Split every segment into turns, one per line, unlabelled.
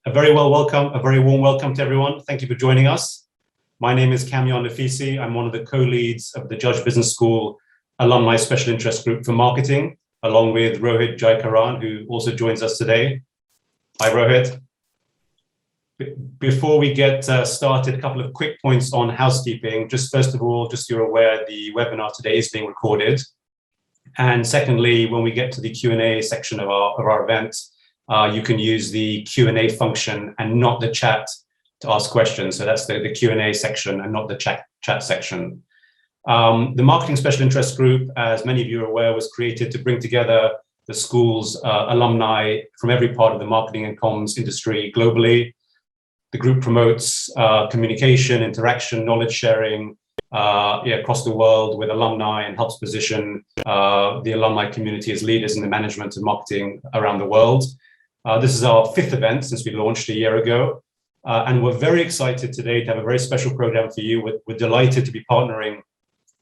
A very warm welcome to everyone. Thank you for joining us. My name is Kamyar Naficy. I'm one of the co-leads of the Judge Business School Alumni Special Interest Group for Marketing, along with Rohit Jayakaran, who also joins us today. Hi, Rohit. Before we get started, a couple of quick points on housekeeping. Just first of all, just so you're aware, the webinar today is being recorded. And secondly, when we get to the Q&A section of our event, you can use the Q&A function and not the chat to ask questions. So that's the Q&A section and not the chat section. The Marketing Special Interest Group, as many of you are aware, was created to bring together the school's alumni from every part of the marketing and comms industry globally. The group promotes communication, interaction, knowledge sharing across the world with alumni and helps position the alumni community as leaders in the management and marketing around the world. This is our 5th event since we launched a year ago. And we're very excited today to have a very special program for you. We're delighted to be partnering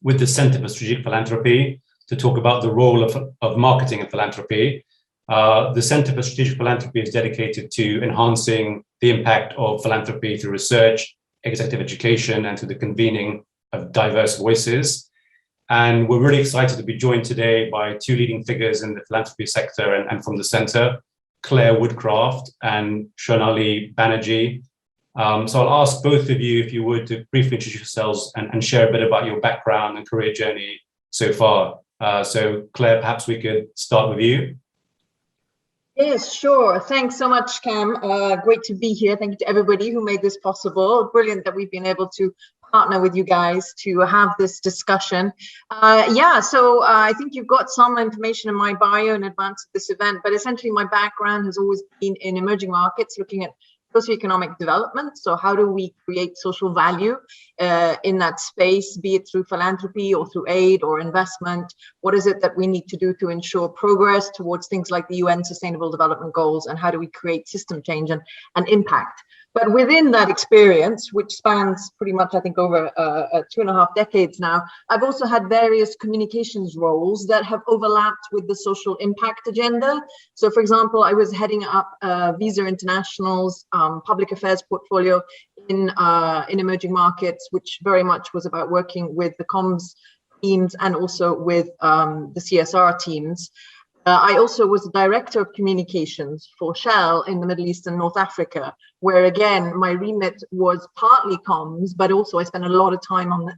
with the Center for Strategic Philanthropy to talk about the role of marketing and philanthropy. The Center for Strategic Philanthropy is dedicated to enhancing the impact of philanthropy through research, executive education, and through the convening of diverse voices. And we're really excited to be joined today by 2 leading figures in the philanthropy sector and from the center, Clare Woodcraft and Shonali Banerjee. So I'll ask both of you, if you would, to briefly introduce yourselves and share a bit about your background and career journey so far. So Clare, perhaps we could start with you.
Yes, sure. Thanks so much, Cam. Great to be here. Thank you to everybody who made this possible. Brilliant that we've been able to partner with you guys to have this discussion. So I think you've got some information in my bio in advance of this event, but essentially my background has always been in emerging markets, looking at socioeconomic development. So how do we create social value in that space, be it through philanthropy or through aid or investment? What is it that we need to do to ensure progress towards things like the UN Sustainable Development Goals? And how do we create system change and impact? But within that experience, which spans pretty much, I think, over 2.5 decades now, I've also had various communications roles that have overlapped with the social impact agenda. So, for example, I was heading up Visa International's public affairs portfolio in emerging markets, which very much was about working with the comms teams and also with the CSR teams. I also was the director of communications for Shell in the Middle East and North Africa, where again, my remit was partly comms, but also I spent a lot of time on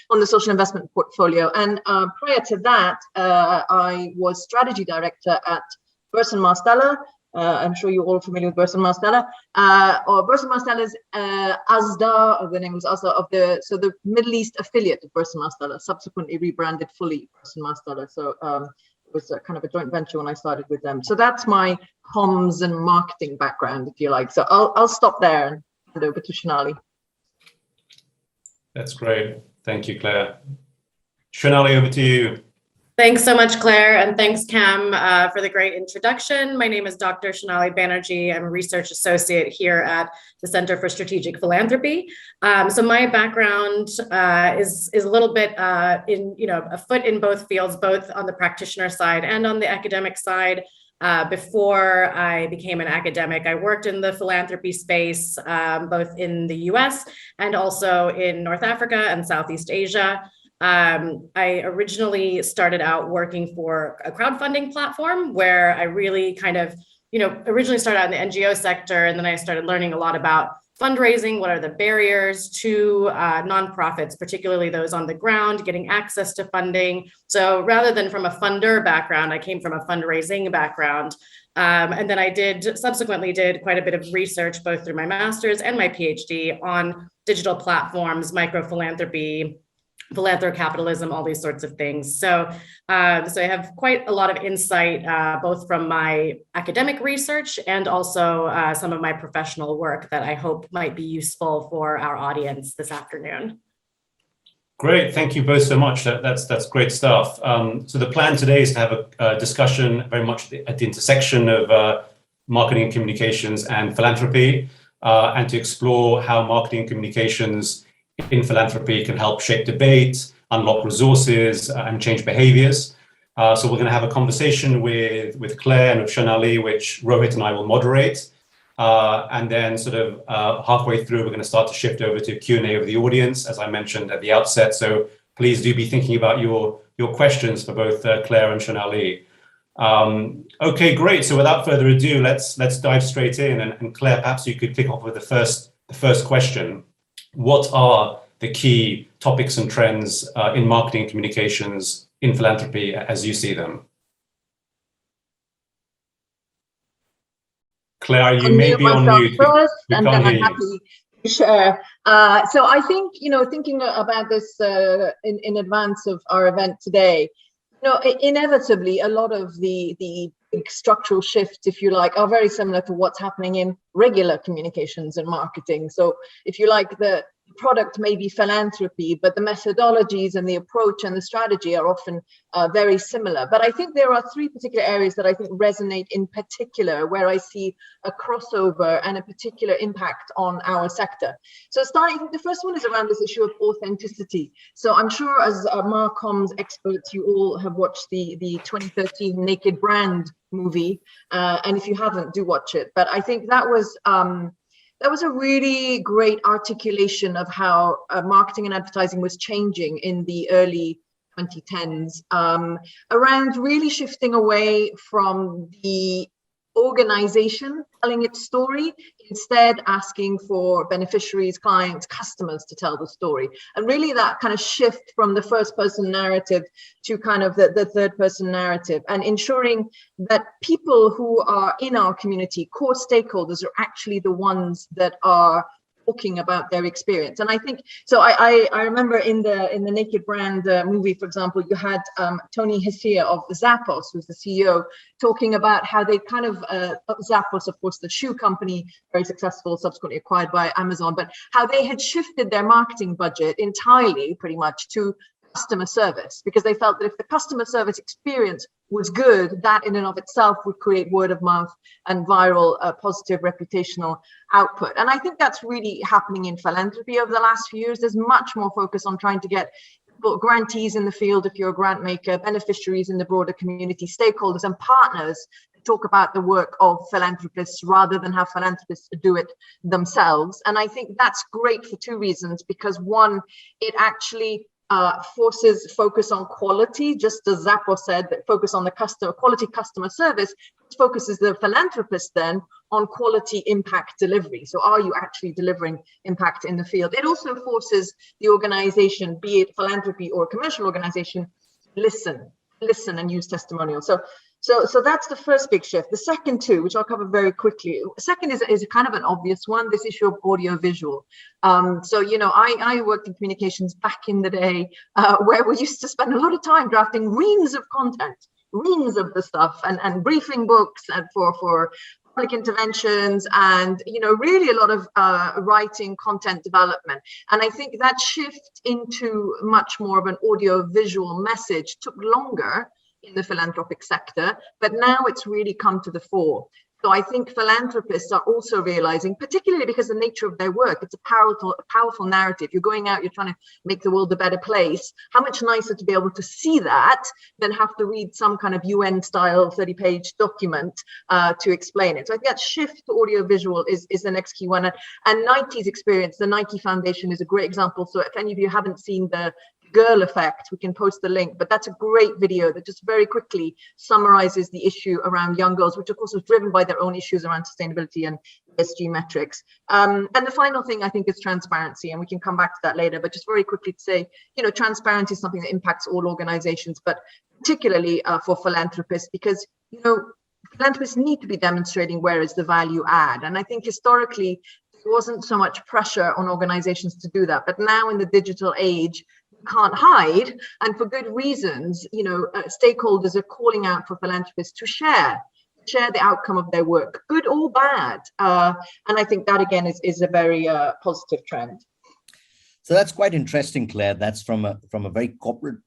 the social investment portfolio. And prior to that, I was strategy director at Burson Marsteller. I'm sure you're all familiar with Burson Marsteller. Burson Marsteller is ASDA, or the name was ASDA, of the Middle East affiliate of Burson Marsteller, subsequently rebranded fully Burson Marsteller. So it was a kind of a joint venture when I started with them. So that's my comms and marketing background, if you like. So I'll stop there and hand over to Shonali.
That's great. Thank you, Clare. Shonali, over to you.
Thanks so much, Clare, and thanks, Cam, for the great introduction. My name is Dr. Shonali Banerjee. I'm a research associate here at the Center for Strategic Philanthropy. So my background is a little bit a foot in both fields, both on the practitioner side and on the academic side. Before I became an academic, I worked in the philanthropy space, both in the US and also in North Africa and Southeast Asia. I originally started out working for a crowdfunding platform where I really originally started out in the NGO sector, and then I started learning a lot about fundraising. What are the barriers to nonprofits, particularly those on the ground, getting access to funding? So rather than from a funder background, I came from a fundraising background. And then I subsequently did quite a bit of research, both through my master's and my PhD, on digital platforms, micro-philanthropy, philanthrocapitalism, all these sorts of things. So I have quite a lot of insight, both from my academic research and also some of my professional work that I hope might be useful for our audience this afternoon.
Great, thank you both so much. That's great stuff. So the plan today is to have a discussion very much at the intersection of marketing and communications and philanthropy, and to explore how marketing and communications in philanthropy can help shape debate, unlock resources, and change behaviors. So we're going to have a conversation with Clare and with Shonali, which Rohit and I will moderate. And then sort of halfway through, we're going to start to shift over to Q&A of the audience, as I mentioned at the outset. So please do be thinking about your questions for both Clare and Shonali. Okay, great. So without further ado, let's dive straight in. And Clare, perhaps you could kick off with the first question. What are the key topics and trends in marketing and communications in philanthropy as you see them? Clare, you may be on mute.
First, and then I'm happy to share. So I think, thinking about this in advance of our event today, inevitably, a lot of the big structural shifts, if you like, are very similar to what's happening in regular communications and marketing. So if you like, the product may be philanthropy, but the methodologies and the approach and the strategy are often very similar. But I think there are three particular areas that I think resonate in particular, where I see a crossover and a particular impact on our sector. So starting, the first one is around this issue of authenticity. So I'm sure as Marcom's experts, you all have watched the 2013 Naked Brand movie. And if you haven't, do watch it. But I think that was a really great articulation of how marketing and advertising was changing in the early 2010s, around really shifting away from the organization telling its story, instead asking for beneficiaries, clients, customers to tell the story. And really that kind of shift from the first person narrative to kind of the third person narrative, and ensuring that people who are in our community, core stakeholders, are actually the ones that are talking about their experience. And I think, so I remember in the Naked Brand movie, for example, you had Tony Hsieh of Zappos, who's the CEO, talking about how they kind of, Zappos, of course, the shoe company, very successful, subsequently acquired by Amazon, but how they had shifted their marketing budget entirely, pretty much, to customer service, because they felt that if the customer service experience was good, that in and of itself would create word of mouth and viral positive reputational output. And I think that's really happening in philanthropy over the last few years. There's much more focus on trying to get grantees in the field, if you're a grant maker, beneficiaries in the broader community, stakeholders and partners to talk about the work of philanthropists rather than have philanthropists do it themselves. And I think that's great for two reasons, because one, it actually forces focus on quality, just as Zappos said, that focus on the quality customer service, which focuses the philanthropist then on quality impact delivery. So are you actually delivering impact in the field? It also forces the organization, be it philanthropy or a commercial organization, listen and use testimonials. So that's the first big shift. The second two, which I'll cover very quickly. Second is kind of an obvious one, this issue of audio visual. So, I worked in communications back in the day where we used to spend a lot of time drafting reams of content, reams of the stuff, and briefing books and for public interventions, and really a lot of writing, content development. And I think that shift into much more of an audio visual message took longer in the philanthropic sector, but now it's really come to the fore. So I think philanthropists are also realizing, particularly because of the nature of their work, it's a powerful narrative. You're going out, you're trying to make the world a better place. How much nicer to be able to see that than have to read some kind of UN style 30-page document to explain it. So I think that shift to audio-visual is the next key one. And Nike's experience, the Nike Foundation, is a great example. So if any of you haven't seen the Girl Effect, we can post the link, but that's a great video that just very quickly summarizes the issue around young girls, which of course was driven by their own issues around sustainability and ESG metrics. And the final thing I think is transparency, and we can come back to that later, but just very quickly to say, transparency is something that impacts all organizations, but particularly for philanthropists, because, philanthropists need to be demonstrating where is the value add. And I think historically, there wasn't so much pressure on organizations to do that, but now in the digital age, can't hide, and for good reasons. Stakeholders are calling out for philanthropists to share the outcome of their work, good or bad, and I think that again is a very positive trend.
So that's quite interesting, Clare. That's from a very corporate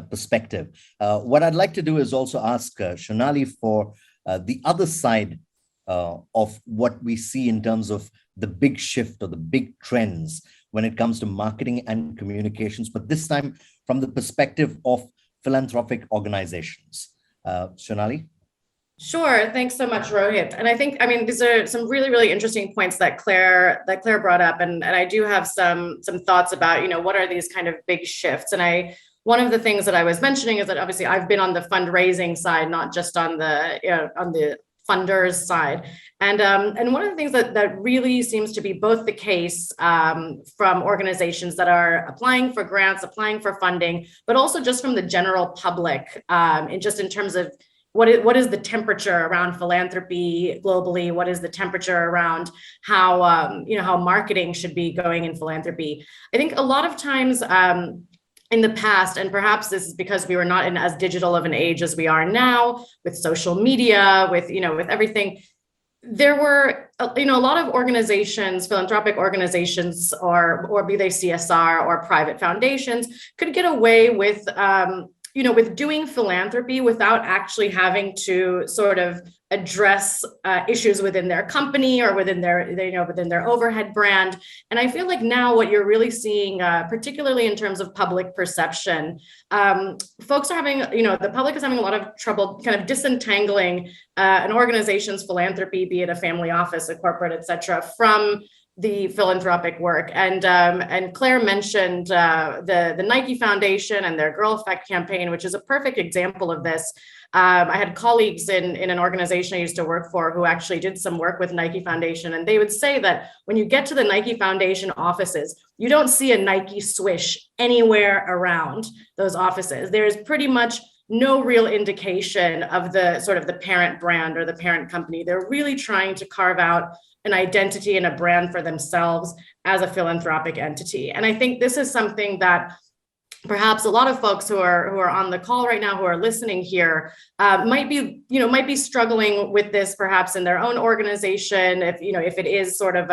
perspective. What I'd like to do is also ask Shonali for the other side of what we see in terms of the big shift or the big trends when it comes to marketing and communications, but this time from the perspective of philanthropic organizations. Shonali?
Sure. Thanks so much, Rohit. And I think, I mean, these are some really, really interesting points that Claire brought up. And I do have some thoughts about, what are these kind of big shifts? And one of the things that I was mentioning is that obviously I've been on the fundraising side, not just on the funders side. And one of the things that really seems to be both the case from organizations that are applying for grants, applying for funding, but also just from the general public, and just in terms of what is the temperature around philanthropy globally? What is the temperature around how how marketing should be going in philanthropy? I think a lot of times in the past, and perhaps this is because we were not in as digital of an age as we are now, with social media, with everything, there were a lot of organizations, philanthropic organizations, or be they CSR or private foundations, could get away with with doing philanthropy without actually having to sort of address issues within their company or within their overhead brand. And I feel like now what you're really seeing, particularly in terms of public perception, folks are having, the public is having a lot of trouble kind of disentangling an organization's philanthropy, be it a family office, a corporate, et cetera, from the philanthropic work. And Claire mentioned the Nike Foundation and their Girl Effect campaign, which is a perfect example of this. I had colleagues in an organization I used to work for who actually did some work with Nike Foundation, and they would say that when you get to the Nike Foundation offices, you don't see a Nike swish anywhere around those offices. There's pretty much no real indication of the sort of the parent brand or the parent company. They're really trying to carve out an identity and a brand for themselves as a philanthropic entity. And I think this is something that perhaps a lot of folks who are on the call right now, who are listening here, might be struggling with this perhaps in their own organization, if it is sort of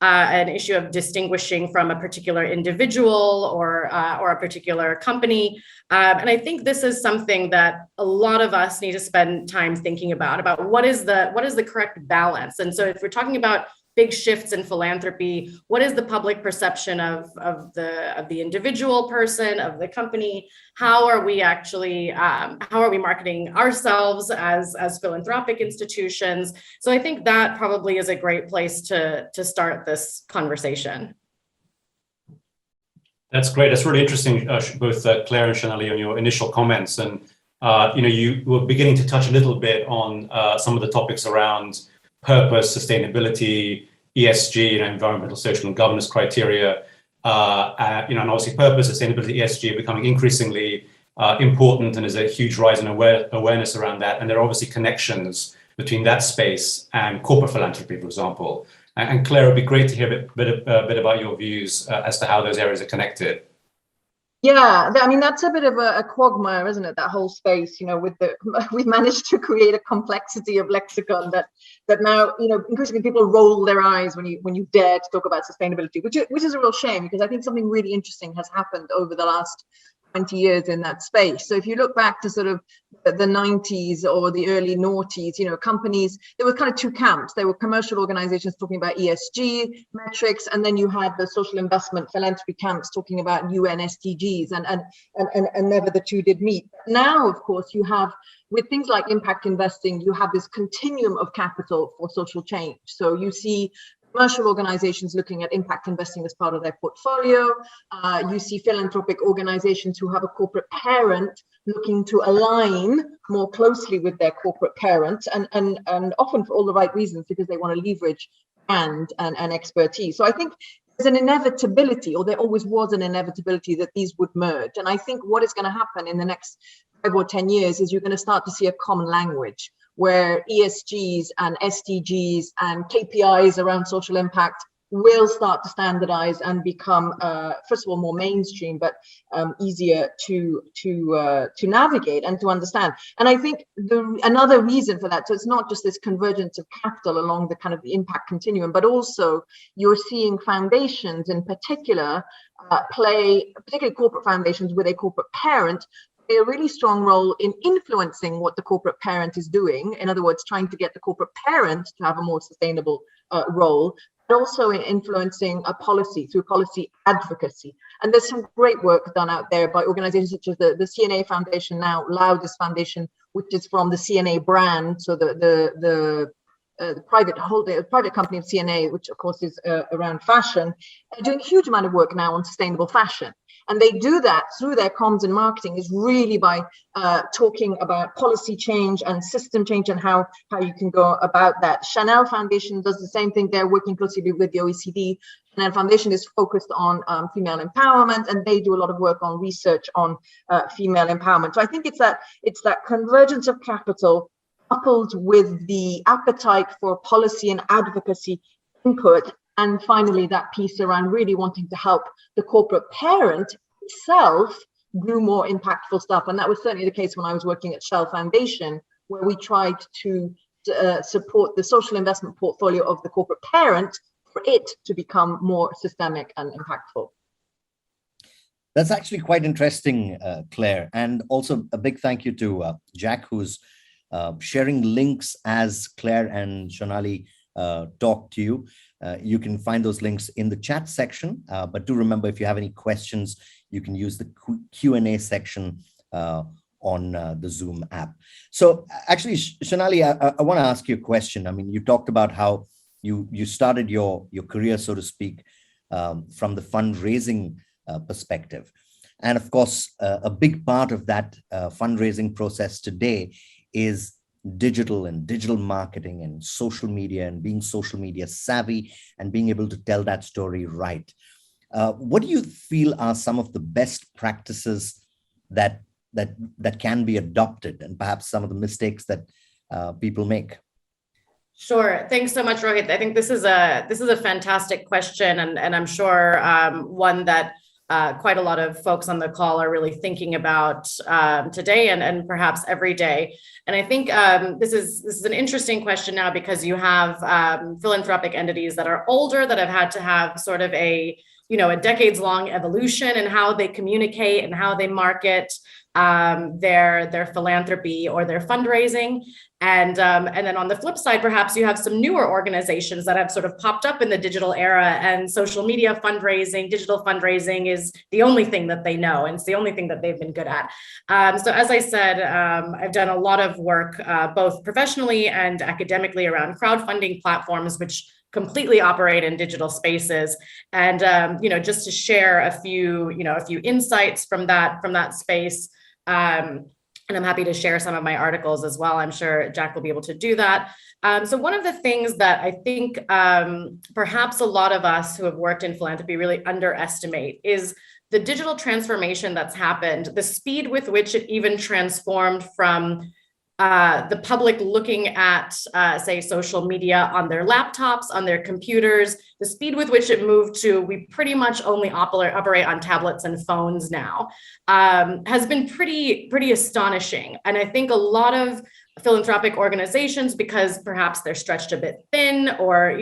an issue of distinguishing from a particular individual or a particular company. And I think this is something that a lot of us need to spend time thinking about what is the correct balance. And so if we're talking about big shifts in philanthropy, what is the public perception of the individual person, of the company? How are we actually marketing ourselves as philanthropic institutions? So I think that probably is a great place to start this conversation.
That's great. That's really interesting, both Claire and Shonali, on your initial comments. And you were beginning to touch a little bit on some of the topics around purpose, sustainability, ESG, environmental, social, and governance criteria. And obviously purpose, sustainability, ESG are becoming increasingly important, and there's a huge rise in awareness around that. And there are obviously connections between that space and corporate philanthropy, for example. And Claire, it'd be great to hear a bit about your views as to how those areas are connected.
Yeah, I mean, that's a bit of a quagmire, isn't it? That whole space, we've managed to create a complexity of lexicon that now, increasingly people roll their eyes when you dare to talk about sustainability, which is a real shame, because I think something really interesting has happened over the last 20 years in that space. So if you look back to sort of the 90s or the early noughties, companies, there were kind of two camps. There were commercial organizations talking about ESG metrics, and then you had the social investment philanthropy camps talking about UN SDGs, and never the two did meet. Now, of course, you have, with things like impact investing, you have this continuum of capital for social change. So you see commercial organizations looking at impact investing as part of their portfolio. You see philanthropic organizations who have a corporate parent looking to align more closely with their corporate parent, and often for all the right reasons, because they want to leverage and expertise. So I think there's an inevitability, or there always was an inevitability, that these would merge. And I think what is going to happen in the next 5 or 10 years is you're going to start to see a common language, where ESGs and SDGs and KPIs around social impact will start to standardize and become, first of all, more mainstream, but easier to navigate and to understand. And I think another reason for that, so it's not just this convergence of capital along the kind of the impact continuum, but also you're seeing foundations in particular particularly corporate foundations with a corporate parent, play a really strong role in influencing what the corporate parent is doing. In other words, trying to get the corporate parent to have a more sustainable role, but also in influencing a policy through policy advocacy. And there's some great work done out there by organizations such as the CNA Foundation, now Loudest Foundation, which is from the CNA brand. So the private company of CNA, which of course is around fashion, doing a huge amount of work now on sustainable fashion. And they do that through their comms and marketing, is really by talking about policy change and system change and how you can go about that. Chanel Foundation does the same thing. They're working closely with the OECD. Chanel Foundation is focused on female empowerment, and they do a lot of work on research on female empowerment. So I think it's that convergence of capital coupled with the appetite for policy and advocacy input. And finally, that piece around really wanting to help the corporate parent itself do more impactful stuff. And that was certainly the case when I was working at Shell Foundation, where we tried to support the social investment portfolio of the corporate parent for it to become more systemic and impactful.
That's actually quite interesting, Claire. And also a big thank you to Jack, who's sharing links as Claire and Shonali talk to you. You can find those links in the chat section, but do remember, if you have any questions, you can use the Q&A section on the Zoom app. So actually, Shonali, I want to ask you a question. I mean, you talked about how you started your career, so to speak, from the fundraising perspective. And of course, a big part of that fundraising process today is digital and digital marketing and social media, and being social media savvy and being able to tell that story right. What do you feel are some of the best practices that can be adopted, and perhaps some of the mistakes that people make?
Sure. Thanks so much, Rohit. I think this is a fantastic question, and I'm sure one that quite a lot of folks on the call are really thinking about today and perhaps every day. And I think this is an interesting question now, because you have philanthropic entities that are older, that have had to have sort of a decades-long evolution in how they communicate and how they market their philanthropy or their fundraising. And then on the flip side, perhaps you have some newer organizations that have sort of popped up in the digital era, and social media fundraising, digital fundraising is the only thing that they know, and it's the only thing that they've been good at. So as I said, I've done a lot of work, both professionally and academically, around crowdfunding platforms, which completely operate in digital spaces. And just to share a few insights from that space. And I'm happy to share some of my articles as well. I'm sure Jack will be able to do that. So one of the things that I think perhaps a lot of us who have worked in philanthropy really underestimate is the digital transformation that's happened, the speed with which it even transformed from the public looking at, say, social media on their laptops, on their computers, the speed with which it moved to, we pretty much only operate on tablets and phones now, has been pretty astonishing. And I think a lot of philanthropic organizations, because perhaps they're stretched a bit thin, or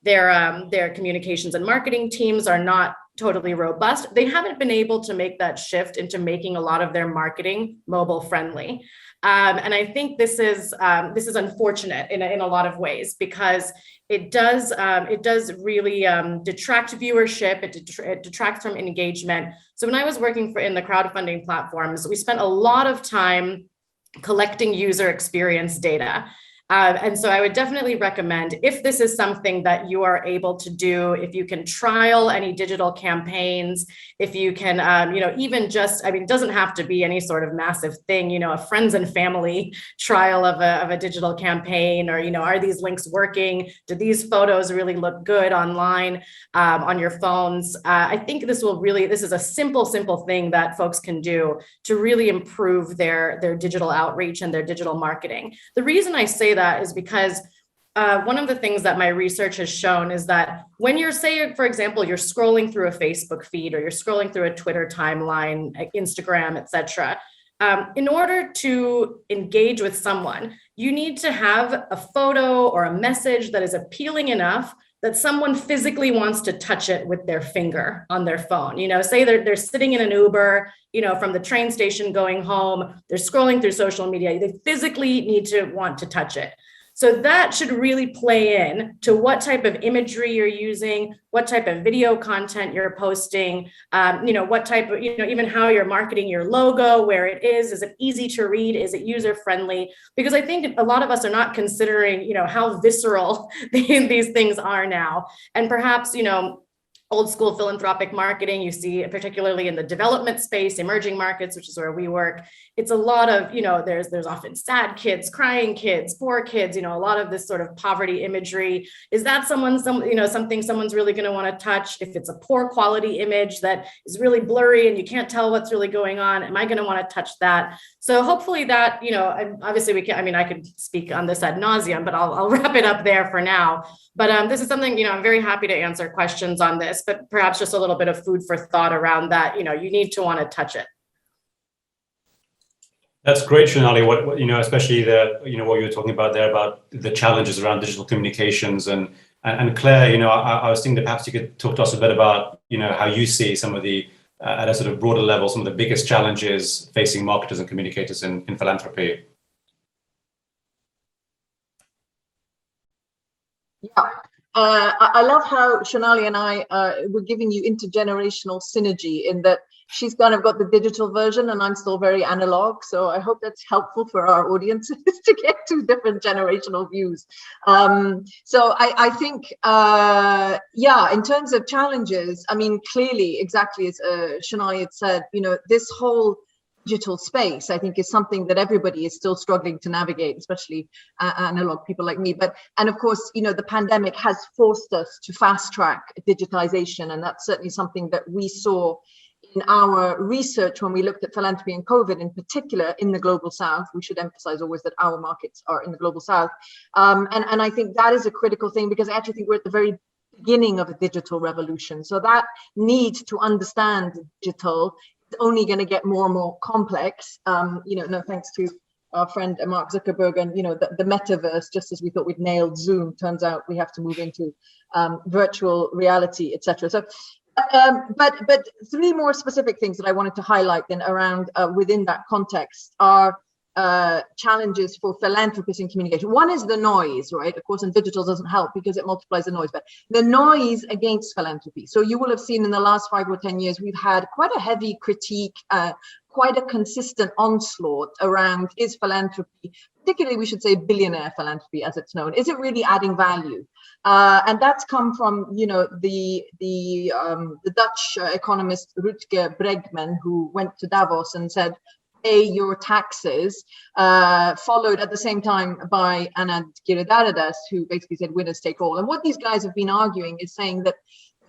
their communications and marketing teams are not totally robust, they haven't been able to make that shift into making a lot of their marketing mobile friendly. And I think this is unfortunate in a lot of ways, because it does really detract viewership. It detracts from engagement. So when I was working in the crowdfunding platforms, we spent a lot of time collecting user experience data. And so I would definitely recommend, if this is something that you are able to do, if you can trial any digital campaigns, if you can, even just, it doesn't have to be any sort of massive thing, a friends and family trial of a digital campaign, or, are these links working? Do these photos really look good online on your phones? I think this is a simple thing that folks can do to really improve their digital outreach and their digital marketing. The reason I say that is because one of the things that my research has shown is that when you're, say, for example, you're scrolling through a Facebook feed, or you're scrolling through a Twitter timeline, Instagram, etc., in order to engage with someone, you need to have a photo or a message that is appealing enough that someone physically wants to touch it with their finger on their phone. Say they're sitting in an Uber, from the train station going home, they're scrolling through social media, they physically need to want to touch it. So that should really play in to what type of imagery you're using, what type of video content you're posting, what type of, even how you're marketing your logo, where it is it easy to read, is it user friendly? Because I think a lot of us are not considering, how visceral these things are now. And perhaps, old school philanthropic marketing, you see, particularly in the development space, emerging markets, which is where we work, it's a lot of, there's often sad kids, crying kids, poor kids, a lot of this sort of poverty imagery. Is that something someone's really going to want to touch? If it's a poor quality image that is really blurry and you can't tell what's really going on, am I going to want to touch that? So hopefully that, obviously I could speak on this ad nauseum, but I'll wrap it up there for now. But this is something, I'm very happy to answer questions on this, but perhaps just a little bit of food for thought around that, you need to want to touch it.
That's great, Shonali. What especially what you were talking about there about the challenges around digital communications and Claire, I was thinking that perhaps you could talk to us a bit about, how you see some of the, at a sort of broader level, some of the biggest challenges facing marketers and communicators in philanthropy.
Yeah. I love how Shonali and I were giving you intergenerational synergy in that she's kind of got the digital version and I'm still very analog. So I hope that's helpful for our audiences to get two different generational views. So I think, in terms of challenges, clearly, exactly as Shonali had said, this whole digital space, I think, is something that everybody is still struggling to navigate, especially analog people like me. And of course, the pandemic has forced us to fast track digitization. And that's certainly something that we saw in our research when we looked at philanthropy and COVID, in particular in the global South. We should emphasize always that our markets are in the global South. And I think that is a critical thing, because I actually think we're at the very beginning of a digital revolution. So that need to understand digital only going to get more and more complex, no thanks to our friend Mark Zuckerberg and the metaverse. Just as we thought we'd nailed Zoom, turns out we have to move into virtual reality, etc. So but three more specific things that I wanted to highlight then around within that context are challenges for philanthropists in communication. One is the noise, right? Of course, and digital doesn't help because it multiplies the noise, but the noise against philanthropy. So you will have seen in the last 5 or 10 years, we've had quite a heavy critique, quite a consistent onslaught around, is philanthropy, particularly we should say billionaire philanthropy as it's known, is it really adding value? And that's come from, the Dutch economist Rutger Bregman, who went to Davos and said, pay your taxes, followed at the same time by Anand Giridharadas, who basically said winners take all. And what these guys have been arguing is saying that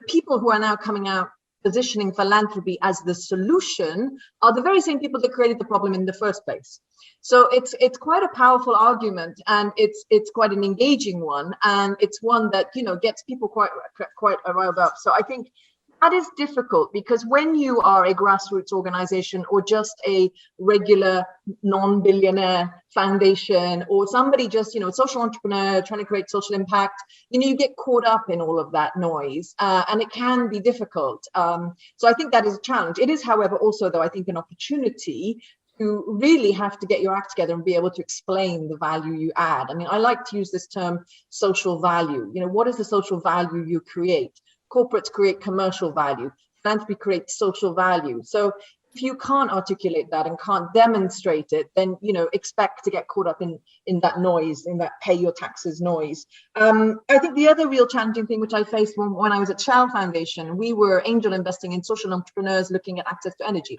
people who are now coming out positioning philanthropy as the solution are the very same people that created the problem in the first place. So it's quite a powerful argument, and it's quite an engaging one, and it's one that gets people quite riled up. So I think that is difficult, because when you are a grassroots organization or just a regular non-billionaire foundation or somebody just, social entrepreneur trying to create social impact, you get caught up in all of that noise and it can be difficult. So I think that is a challenge. It is, however, also, though, I think an opportunity to really have to get your act together and be able to explain the value you add. I like to use this term social value. What is the social value you create? Corporates create commercial value, philanthropy creates social value. So if you can't articulate that and can't demonstrate it, then expect to get caught up in that noise, in that pay your taxes noise. I think the other real challenging thing which I faced when I was at Shell Foundation, we were angel investing in social entrepreneurs looking at access to energy.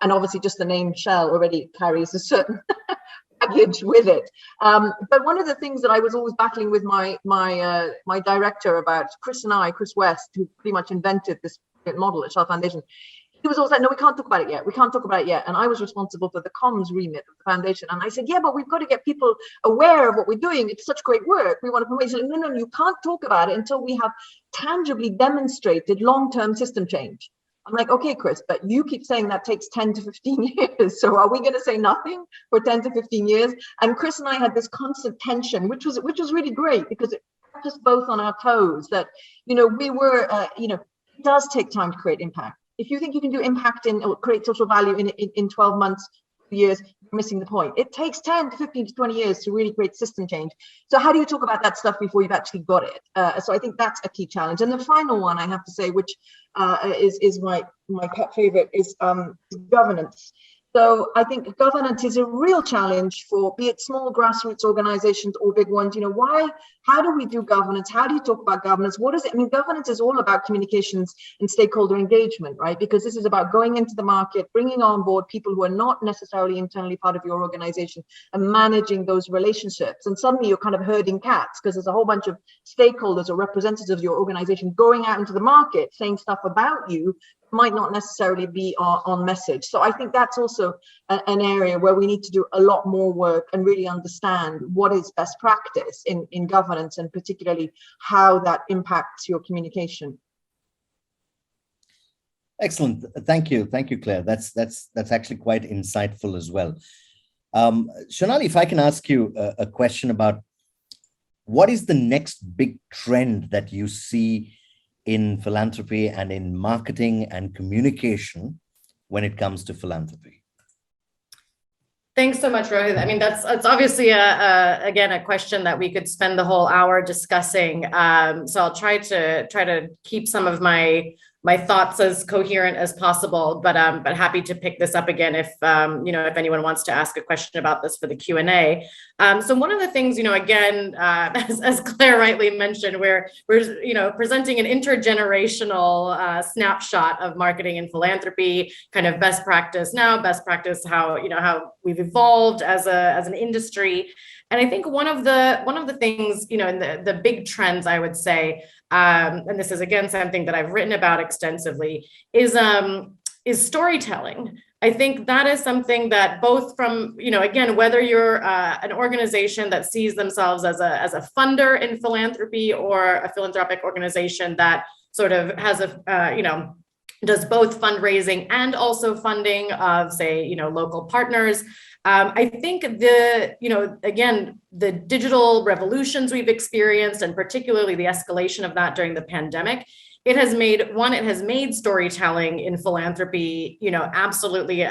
And obviously just the name Shell already carries a certain baggage with it. But one of the things that I was always battling with my director about, Chris West, who pretty much invented this model at Shell Foundation, he was always like, no, we can't talk about it yet. We can't talk about it yet. And I was responsible for the comms remit of the foundation. And I said, yeah, but we've got to get people aware of what we're doing. It's such great work. We want to promote. He said, no, you can't talk about it until we have tangibly demonstrated long-term system change. I'm like, okay, Chris, but you keep saying that takes 10 to 15 years. So are we going to say nothing for 10 to 15 years? And Chris and I had this constant tension, which was really great, because it kept us both on our toes that, we were, it does take time to create impact. If you think you can do impact or create social value in 12 months, years, you're missing the point. It takes 10 to 15 to 20 years to really create system change. So how do you talk about that stuff before you've actually got it? So I think that's a key challenge. And the final one I have to say, which is my pet favorite, is governance. So I think governance is a real challenge for, be it small grassroots organizations or big ones. How do we do governance? How do you talk about governance? What is it? I mean, governance is all about communications and stakeholder engagement, right? Because this is about going into the market, bringing on board people who are not necessarily internally part of your organization and managing those relationships. And suddenly you're kind of herding cats because there's a whole bunch of stakeholders or representatives of your organization going out into the market saying stuff about you might not necessarily be on message. So I think that's also an area where we need to do a lot more work and really understand what is best practice in governance, and particularly how that impacts your communication.
Excellent. Thank you, Claire. That's actually quite insightful as well. Shonali, if I can ask you a question about what is the next big trend that you see in philanthropy and in marketing and communication when it comes to philanthropy?
Thanks so much, Rohit. I mean, that's obviously again a question that we could spend the whole hour discussing. So I'll try to keep some of my thoughts as coherent as possible, but happy to pick this up again if if anyone wants to ask a question about this for the Q&A. So one of the things, again, as Claire rightly mentioned, we're presenting an intergenerational snapshot of marketing and philanthropy, kind of best practice now, best practice how we've evolved as an industry. And I think one of the things, in the big trends, I would say, and this is again something that I've written about extensively, is storytelling. I think that is something that both from, again, whether you're an organization that sees themselves as a funder in philanthropy or a philanthropic organization that sort of has does both fundraising and also funding of, say, local partners. I think again, the digital revolutions we've experienced, and particularly the escalation of that during the pandemic, it has made storytelling in philanthropy, absolutely,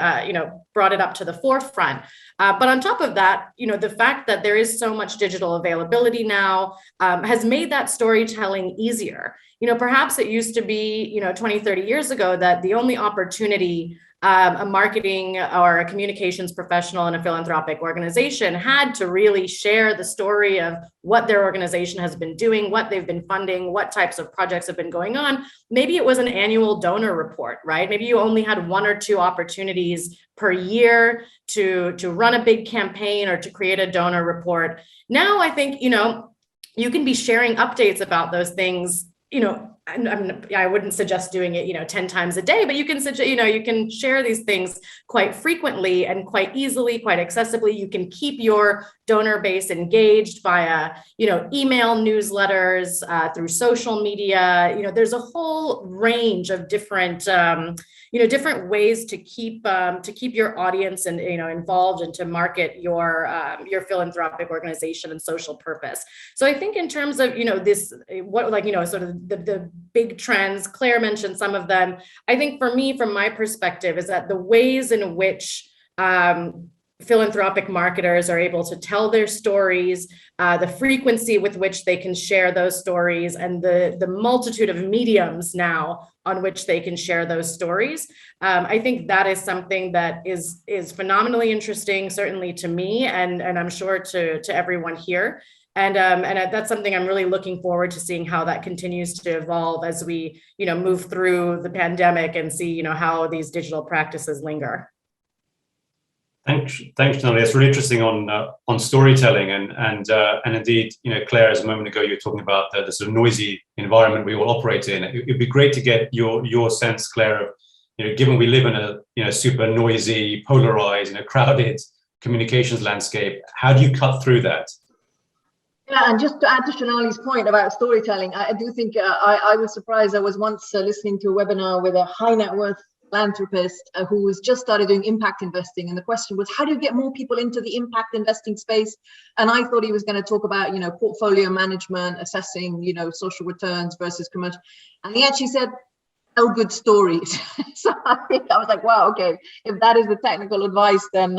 brought it up to the forefront. But on top of that, the fact that there is so much digital availability now has made that storytelling easier. Perhaps it used to be, 20, 30 years ago that the only opportunity a marketing or a communications professional in a philanthropic organization had to really share the story of what their organization has been doing, what they've been funding, what types of projects have been going on. Maybe it was an annual donor report, right? Maybe you only had 1 or 2 opportunities per year to run a big campaign or to create a donor report. Now, I think, you can be sharing updates about those things, I wouldn't suggest doing it, 10 times a day, but you can you can share these things quite frequently and quite easily, quite accessibly. You can keep your donor base engaged via, email newsletters, through social media. There's a whole range of different, different ways to keep your audience and, involved and to market your philanthropic organization and social purpose. So I think in terms of, sort of the big trends, Claire mentioned some of them. I think for me, from my perspective, is that the ways in which philanthropic marketers are able to tell their stories, the frequency with which they can share those stories, and the multitude of mediums now on which they can share those stories. I think that is something that is phenomenally interesting, certainly to me, and I'm sure to everyone here. And that's something I'm really looking forward to seeing how that continues to evolve as we, move through the pandemic and see, how these digital practices linger.
Thanks, Shonali. It's really interesting on storytelling and indeed, Claire, as a moment ago, you were talking about the sort of noisy environment we all operate in. It'd be great to get your sense, Claire, of given we live in a super noisy, polarized, crowded communications landscape. How do you cut through that?
Yeah, and just to add to Shonali's point about storytelling, I do think I was surprised. I was once listening to a webinar with a high net worth philanthropist who was just started doing impact investing, and the question was, how do you get more people into the impact investing space? And I thought he was going to talk about portfolio management, assessing social returns versus commercial, and he actually said, tell good stories. So I was like, wow, okay, if that is the technical advice, then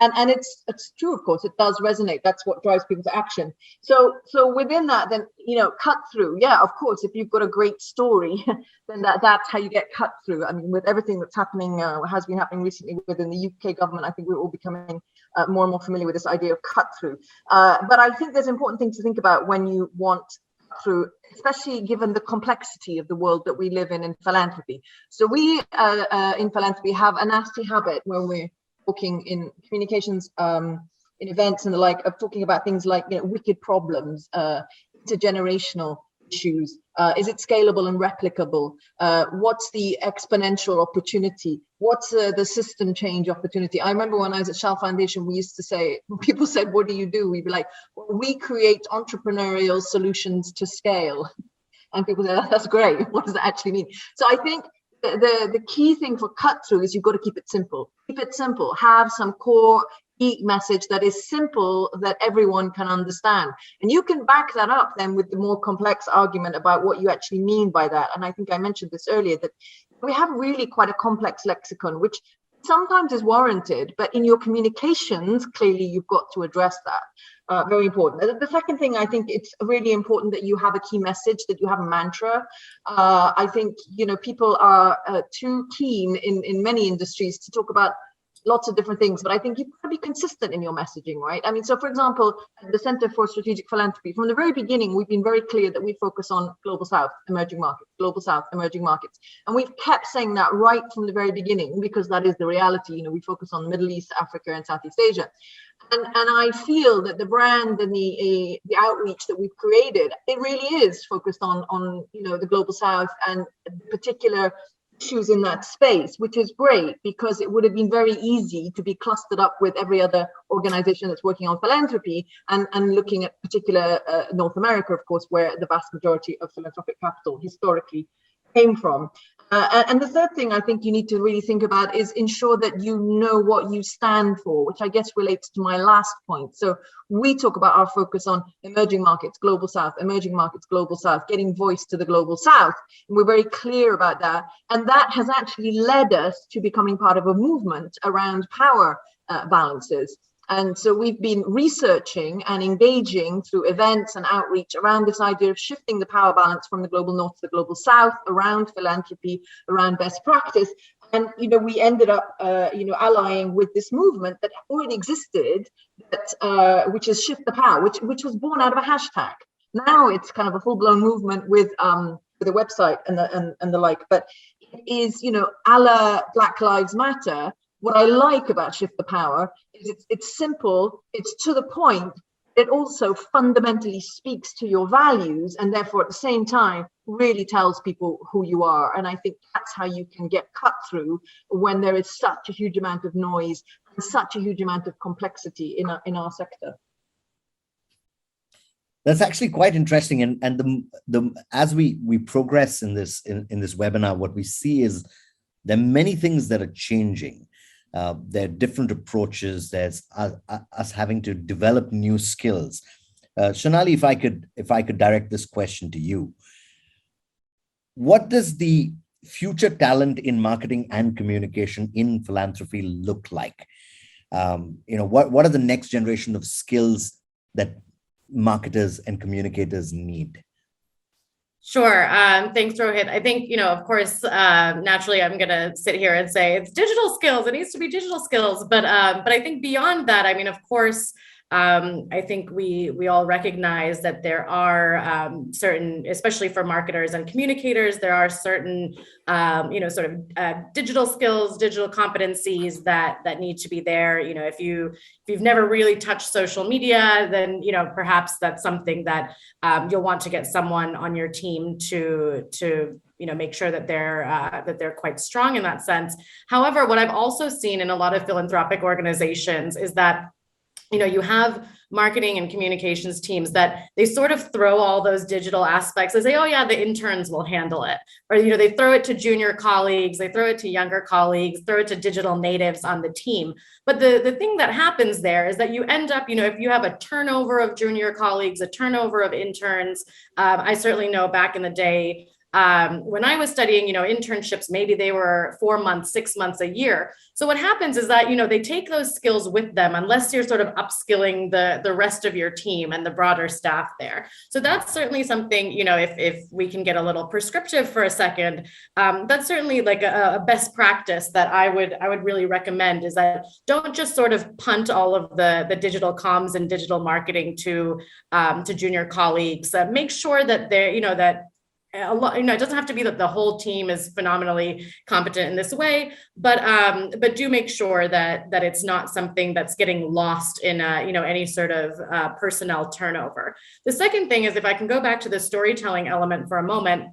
and it's true, of course, it does resonate. That's what drives people to action. So within that, then, you know, cut through. Yeah, of course, if you've got a great story, then that's how you get cut through. I mean, with everything that's happening, has been happening recently within the UK government, I think we're all becoming more and more familiar with this idea of cut through. But I think there's important things to think about when you want through, especially given the complexity of the world that we live in philanthropy. So we in philanthropy have a nasty habit when we're talking in communications, in events and the like, of talking about things like, you know, wicked problems, intergenerational issues. Is it scalable and replicable? What's the exponential opportunity? What's the system change opportunity? I remember when I was at Shell Foundation, we used to say, when people said, what do you do? We'd be like, well, we create entrepreneurial solutions to scale. And people say, that's great. What does that actually mean? So I think the key thing for cut through is you've got to keep it simple. Keep it simple. Have some core message that is simple, that everyone can understand. And you can back that up then with the more complex argument about what you actually mean by that. And I think I mentioned this earlier, that we have really quite a complex lexicon, which sometimes is warranted, but in your communications, clearly you've got to address that. Very important. The second thing, I think it's really important that you have a key message, that you have a mantra. I think, you know, people are too keen in many industries to talk about lots of different things, but I think you've got to be consistent in your messaging, right? I mean, so for example, the Center for Strategic Philanthropy, from the very beginning, we've been very clear that we focus on Global South, emerging markets, Global South, emerging markets. And we've kept saying that right from the very beginning, because that is the reality. You know, we focus on Middle East, Africa, and Southeast Asia. And I feel that the brand and the outreach that we've created, it really is focused on you know, the Global South and particular issues in that space, which is great, because it would have been very easy to be clustered up with every other organization that's working on philanthropy and looking at particular North America, of course, where the vast majority of philanthropic capital historically came from. And the third thing I think you need to really think about is ensure that you know what you stand for, which I guess relates to my last point. So we talk about our focus on emerging markets, Global South, emerging markets, Global South, getting voice to the Global South. And we're very clear about that. And that has actually led us to becoming part of a movement around power balances. And so we've been researching and engaging through events and outreach around this idea of shifting the power balance from the global north to the global south, around philanthropy, around best practice. And, you know, we ended up, you know, allying with this movement that already existed, that, which is Shift the Power, which was born out of a hashtag. Now it's kind of a full-blown movement with a website and the like. But it is, you know, a la Black Lives Matter. What I like about Shift the Power is it's simple, it's to the point. It also fundamentally speaks to your values, and therefore at the same time really tells people who you are. And I think that's how you can get cut through when there is such a huge amount of noise and such a huge amount of complexity in our sector.
That's actually quite interesting. And as we progress in this webinar, what we see is there are many things that are changing. There are different approaches. There's us having to develop new skills. Shonali, if I could direct this question to you, what does the future talent in marketing and communication in philanthropy look like? You know, what are the next generation of skills that marketers and communicators need?
Sure. Thanks, Rohit. I think, you know, of course, naturally, I'm going to sit here and say it's digital skills. It needs to be digital skills. But I think beyond that, I mean, of course, I think we all recognize that there are certain, especially for marketers and communicators, there are certain, you know, sort of digital skills, digital competencies that need to be there. You know, if you've never really touched social media, then, you know, perhaps that's something that you'll want to get someone on your team to you know, make sure that they're quite strong in that sense. However, what I've also seen in a lot of philanthropic organizations is that, you know, you have marketing and communications teams that they sort of throw all those digital aspects. They say, oh yeah, the interns will handle it. Or, you know, they throw it to junior colleagues, they throw it to younger colleagues, throw it to digital natives on the team. But the thing that happens there is that you end up, you know, if you have a turnover of junior colleagues, a turnover of interns, I certainly know back in the day, When I was studying, internships, maybe they were 4 months, 6 months, a year. So what happens is that, they take those skills with them unless you're sort of upskilling the rest of your team and the broader staff there. So that's certainly something, if we can get a little prescriptive for a second, that's certainly like a best practice that I would really recommend, is that don't just sort of punt all of the digital comms and digital marketing to junior colleagues. Make sure that they're, that a lot, it doesn't have to be that the whole team is phenomenally competent in this way, but do make sure that it's not something that's getting lost in any sort of personnel turnover. The second thing is, if I can go back to the storytelling element for a moment,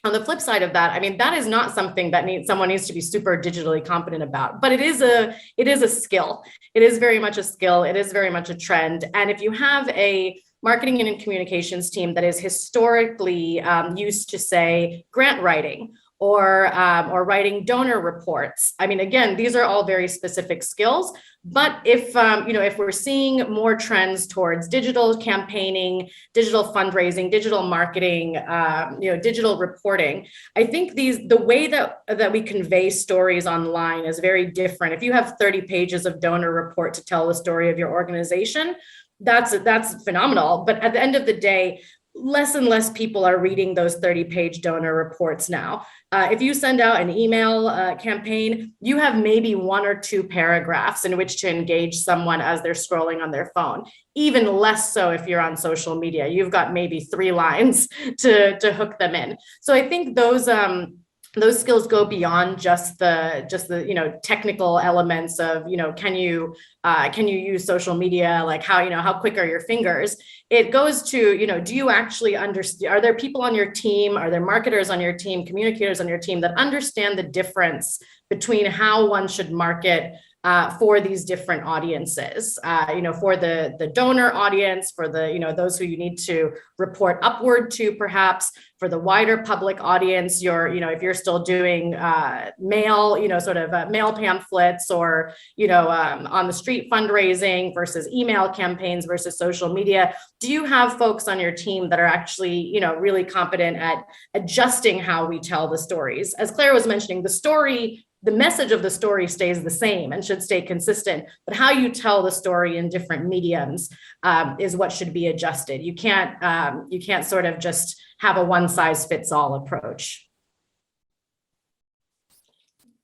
on the flip side of that, that is not something that someone needs to be super digitally competent about, but it is a skill. It is very much a skill. It is very much a trend. And if you have a marketing and communications team that is historically used to, say, grant writing or writing donor reports. Again, these are all very specific skills. But if we're seeing more trends towards digital campaigning, digital fundraising, digital marketing, digital reporting, I think the way that we convey stories online is very different. If you have 30 pages of donor report to tell the story of your organization, that's phenomenal. But at the end of the day, less and less people are reading those 30-page donor reports now. If you send out an email campaign, you have maybe 1 or 2 paragraphs in which to engage someone as they're scrolling on their phone. Even less so if you're on social media. You've got maybe 3 lines to hook them in. So I think those skills go beyond just the technical elements of can you use social media, like how quick are your fingers. It goes to do you actually understand, are there people on your team, are there marketers on your team, communicators on your team that understand the difference between how one should market for these different audiences, for the donor audience, for the, those who you need to report upward to, perhaps for the wider public audience, if you're still doing mail, mail pamphlets or, on the street fundraising versus email campaigns versus social media. Do you have folks on your team that are actually, really competent at adjusting how we tell the stories? As Claire was mentioning, the message of the story stays the same and should stay consistent, but how you tell the story in different mediums is what should be adjusted. You can't sort of just have a one-size-fits-all approach.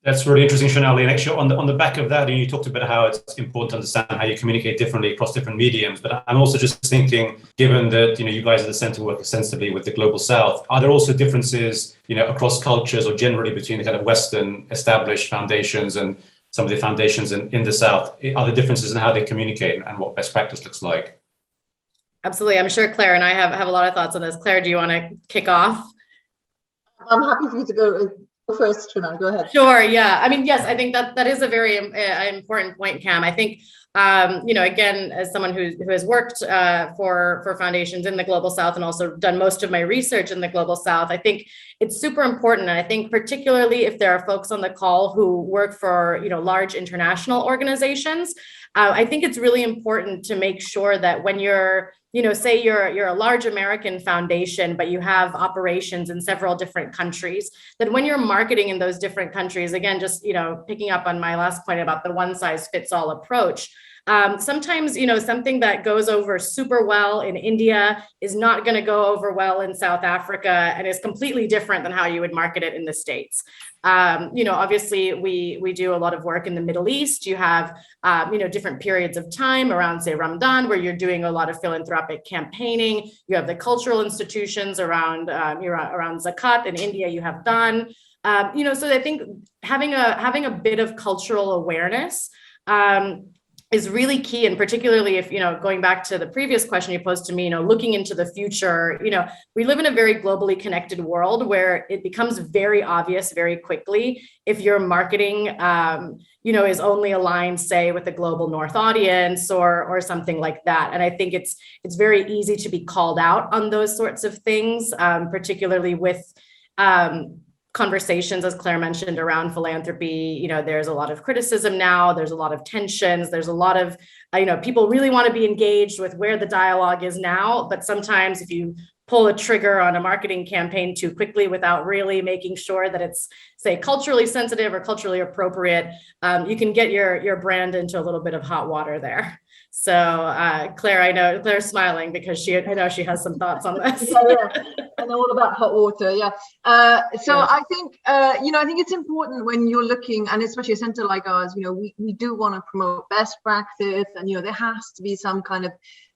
That's really interesting, Shonali. And actually, on the back of that, you talked about how it's important to understand how you communicate differently across different mediums. But I'm also just thinking, given that you guys at the center work extensively with the Global South, are there also differences across cultures or generally between the kind of Western established foundations and some of the foundations in the South? Are there differences in how they communicate and what best practice looks like?
Absolutely. I'm sure Claire and I have a lot of thoughts on this. Claire, do you want to kick off?
I'm happy for you to go first, Shonali. Go ahead.
Sure. Yeah. Yes, I think that is a very important point, Cam. I think, again, as someone who has worked for foundations in the Global South and also done most of my research in the Global South, I think it's super important. And I think particularly if there are folks on the call who work for, large international organizations, I think it's really important to make sure that when you're, say you're a large American foundation, but you have operations in several different countries, that when you're marketing in those different countries, again, just, picking up on my last point about the one-size-fits-all approach, sometimes, something that goes over super well in India is not going to go over well in South Africa and is completely different than how you would market it in the States. Obviously we do a lot of work in the Middle East. You have, different periods of time around, say, Ramadan, where you're doing a lot of philanthropic campaigning. You have the cultural institutions around Zakat. In India, you have Dan. So I think having a bit of cultural awareness is really key. And particularly if, going back to the previous question you posed to me, looking into the future, we live in a very globally connected world where it becomes very obvious very quickly if your marketing, is only aligned, say, with the global North audience or something like that. And I think it's very easy to be called out on those sorts of things, particularly with, conversations, as Claire mentioned, around philanthropy. There's a lot of criticism now. There's a lot of tensions. There's a lot of, people really want to be engaged with where the dialogue is now. But sometimes if you pull a trigger on a marketing campaign too quickly without really making sure that it's, say, culturally sensitive or culturally appropriate, you can get your brand into a little bit of hot water there. So Claire, I know Claire's smiling because I know she has some thoughts on this.
Yeah. I know all about hot water. Yeah. So I think, I think it's important when you're looking, and especially a center like ours, we do want to promote best practice, and, there has to be some kind of,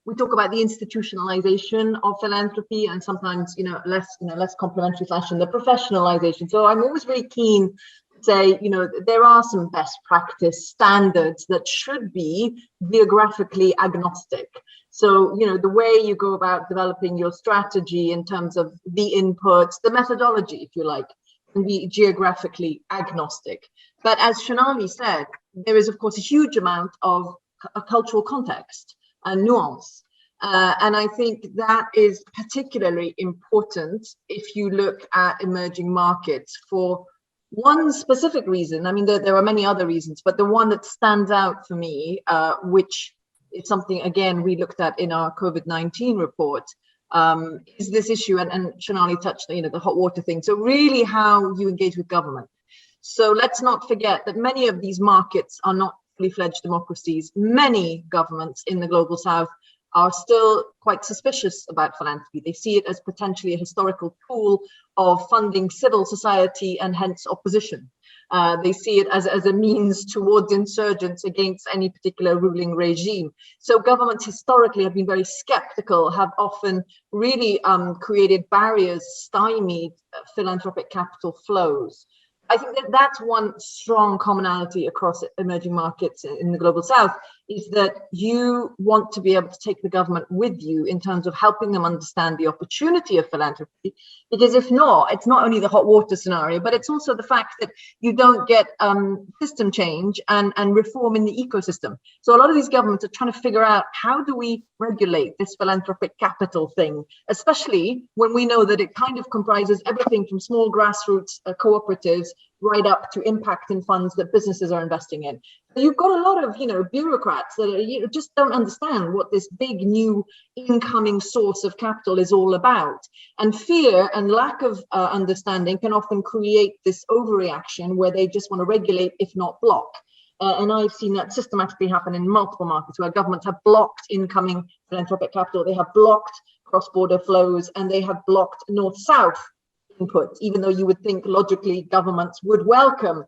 we talk about the institutionalization of philanthropy, and sometimes, less complimentary fashion, the professionalization. So I'm always very keen to say, there are some best practice standards that should be geographically agnostic. So, the way you go about developing your strategy in terms of the inputs, the methodology, if you like, can be geographically agnostic. But as Shonali said, there is, of course, a huge amount of a cultural context and nuance. And I think that is particularly important if you look at emerging markets for one specific reason. I mean, there are many other reasons, but the one that stands out for me, which is something, again, we looked at in our COVID-19 report, is this issue, and Shonali touched, the hot water thing. So really how you engage with government. So let's not forget that many of these markets are not fully fledged democracies. Many governments in the global south are still quite suspicious about philanthropy. They see it as potentially a historical tool of funding civil society and hence opposition. They see it as a means towards insurgents against any particular ruling regime. So governments historically have been very skeptical, have often really created barriers, stymied philanthropic capital flows. I think that that's one strong commonality across emerging markets in the global south, is that you want to be able to take the government with you in terms of helping them understand the opportunity of philanthropy. Because if not, it's not only the hot water scenario, but it's also the fact that you don't get system change and reform in the ecosystem. So a lot of these governments are trying to figure out, how do we regulate this philanthropic capital thing, especially when we know that it kind of comprises everything from small grassroots cooperatives right up to impact in funds that businesses are investing in. So you've got a lot of, bureaucrats that just don't understand what this big new incoming source of capital is all about. And fear and lack of understanding can often create this overreaction where they just want to regulate, if not block. And I've seen that systematically happen in multiple markets where governments have blocked incoming philanthropic capital, they have blocked cross-border flows, and they have blocked north-south input, even though you would think logically governments would welcome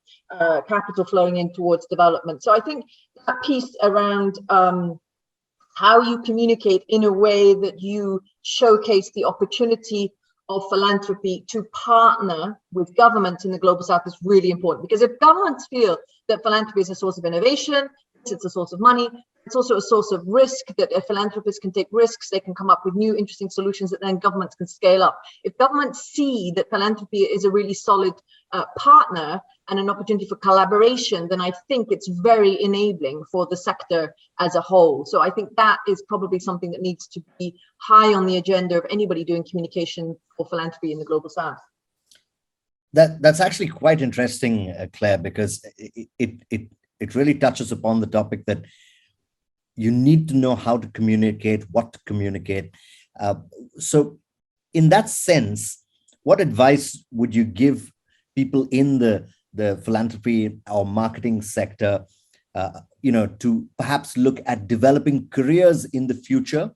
capital flowing in towards development. So I think that piece around how you communicate in a way that you showcase the opportunity of philanthropy to partner with governments in the global south is really important. Because if governments feel that philanthropy is a source of innovation, it's a source of money, it's also a source of risk, that if philanthropists can take risks, they can come up with new interesting solutions that then governments can scale up. If governments see that philanthropy is a really solid partner and an opportunity for collaboration, then I think it's very enabling for the sector as a whole. So I think that is probably something that needs to be high on the agenda of anybody doing communication for philanthropy in the global south.
That's actually quite interesting, Claire, because it really touches upon the topic that you need to know how to communicate, what to communicate. So in that sense, what advice would you give people in the philanthropy or marketing sector, to perhaps look at developing careers in the future